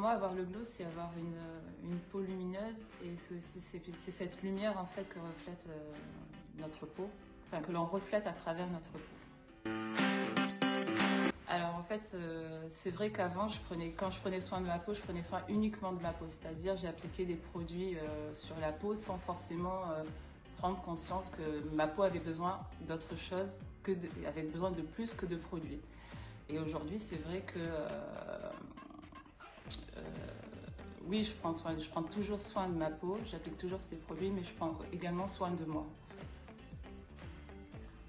moi, avoir le glow, c'est avoir une peau lumineuse et c'est cette lumière en fait que reflète notre peau, enfin que l'on reflète à travers notre peau. Alors en fait, c'est vrai qu'avant, quand je prenais soin de ma peau, je prenais soin uniquement de ma peau, c'est-à-dire j'ai appliqué des produits sur la peau sans forcément prendre conscience que ma peau avait besoin d'autre chose, avait besoin de plus que de produits. Et aujourd'hui, c'est vrai que oui, je prends toujours soin de ma peau, j'applique toujours ces produits, mais je prends également soin de moi.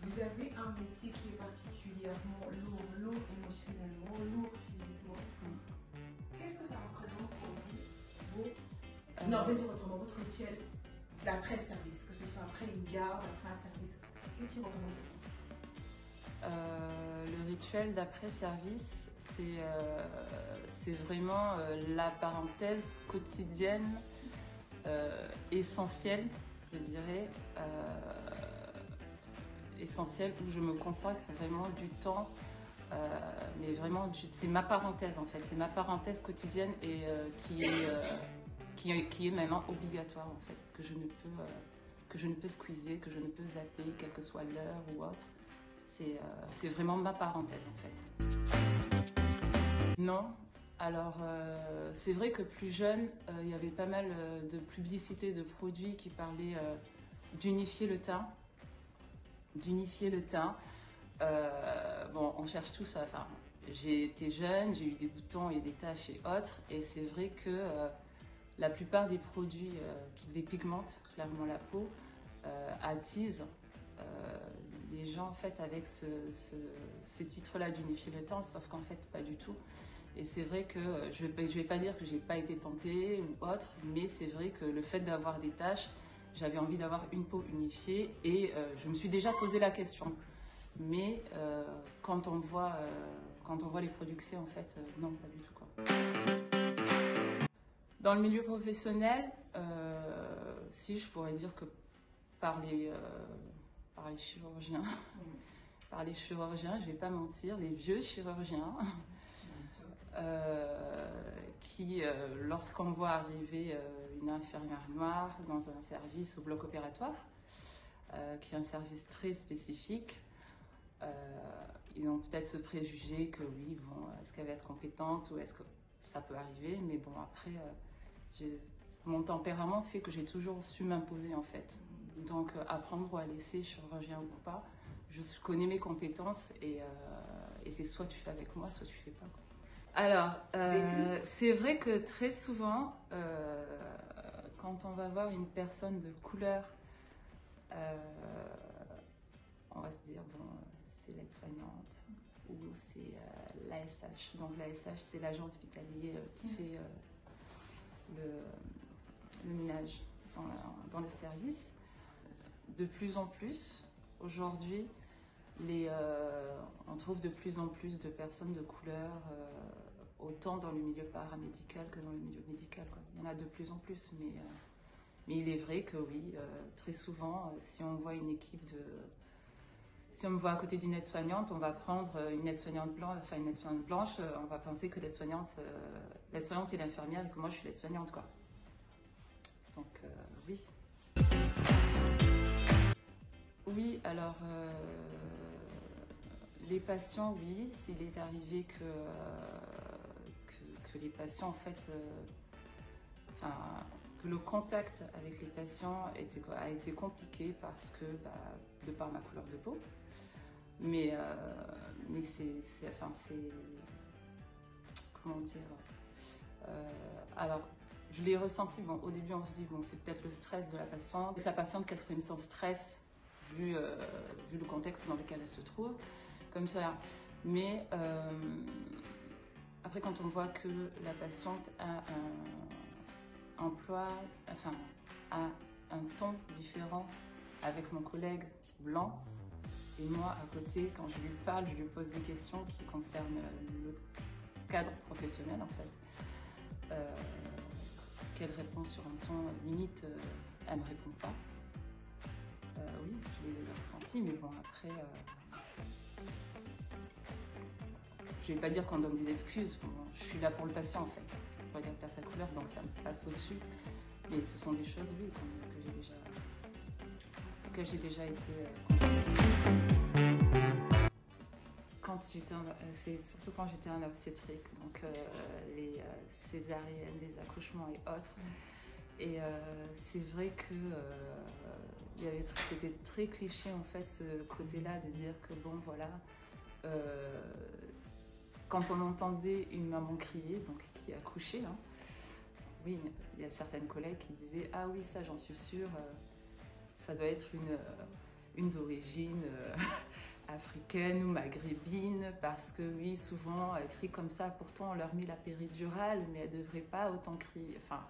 Vous avez un métier qui est particulièrement lourd émotionnellement, lourd physiquement. Qu'est-ce que ça représente pour vous, non, je vais dire autrement, votre rituel d'après-service, que ce soit après une garde, après un service, qu'est-ce qui représente pour vous? Le rituel d'après-service, c'est vraiment la parenthèse quotidienne essentielle, je dirais, essentielle où je me consacre vraiment du temps, mais vraiment c'est ma parenthèse en fait, c'est ma parenthèse quotidienne et qui est maintenant obligatoire en fait, que je ne peux squeezer, que je ne peux zapper, quelle que soit l'heure ou autre. C'est vraiment ma parenthèse en fait. Non, alors c'est vrai que plus jeune, il y avait pas mal de publicités de produits qui parlaient d'unifier le teint. Bon, on cherche tous, enfin, j'ai été jeune, j'ai eu des boutons et des taches et autres, et c'est vrai que la plupart des produits qui dépigmentent clairement la peau attisent les gens en fait avec ce titre-là d'unifier le teint, sauf qu'en fait pas du tout. Et c'est vrai que je vais pas dire que j'ai pas été tentée ou autre, mais c'est vrai que le fait d'avoir des taches, j'avais envie d'avoir une peau unifiée et je me suis déjà posé la question. Mais quand on voit les produits que c'est, en fait, non, pas du tout quoi. Dans le milieu professionnel, si je pourrais dire que par les chirurgiens, je vais pas mentir, les vieux chirurgiens, qui, lorsqu'on voit arriver une infirmière noire dans un service au bloc opératoire, qui est un service très spécifique, ils ont peut-être ce préjugé que oui, bon, est-ce qu'elle va être compétente ou est-ce que ça peut arriver, mais bon, après, mon tempérament fait que j'ai toujours su m'imposer en fait. Donc, apprendre ou à laisser, chirurgien ou pas, je connais mes compétences et c'est soit tu fais avec moi, soit tu fais pas, quoi. Alors, c'est vrai que très souvent, quand on va voir une personne de couleur, on va se dire, bon, c'est l'aide-soignante ou c'est l'ASH. Donc l'ASH, c'est l'agent hospitalier qui fait le ménage dans le service. De plus en plus, aujourd'hui, on trouve de plus en plus de personnes de couleur, autant dans le milieu paramédical que dans le milieu médical, quoi. Il y en a de plus en plus, mais il est vrai que oui, très souvent, si on voit une équipe si on me voit à côté d'une aide-soignante, on va prendre une aide-soignante blanche, on va penser que l'aide-soignante est l'infirmière et que moi je suis l'aide-soignante, quoi. Donc oui. Oui, alors les patients, oui, s'il est arrivé que les patients, en fait, que le contact avec les patients a été compliqué parce que, de par ma couleur de peau, mais comment dire, alors, je l'ai ressenti, bon, au début on se dit, bon, c'est peut-être le stress de la patiente qui exprime son stress vu le contexte dans lequel elle se trouve, comme ça. Mais après, quand on voit que la patiente a a un ton différent avec mon collègue blanc, et moi à côté, quand je lui parle, je lui pose des questions qui concernent le cadre professionnel en fait. Qu'elle répond sur un ton limite, elle ne répond pas. Oui, je l'ai déjà ressenti, mais bon, après, je vais pas dire qu'on donne des excuses. Bon, je suis là pour le patient, en fait. pourrait dire perd sa couleur, donc ça me passe au-dessus. Mais ce sont des choses, oui, que j'ai déjà été c'est surtout quand j'étais en obstétrique, donc les césariennes, les accouchements et autres. Et c'est vrai que c'était très cliché en fait ce côté-là de dire que bon voilà, quand on entendait une maman crier, donc qui accouchait, hein, oui, il y a certaines collègues qui disaient ah oui ça j'en suis sûre, ça doit être une d'origine africaine ou maghrébine, parce que oui, souvent elles crient comme ça, pourtant on leur met la péridurale, mais elles ne devraient pas autant crier. Enfin,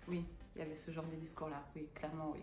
oui, il y avait ce genre de discours-là, oui, clairement, oui.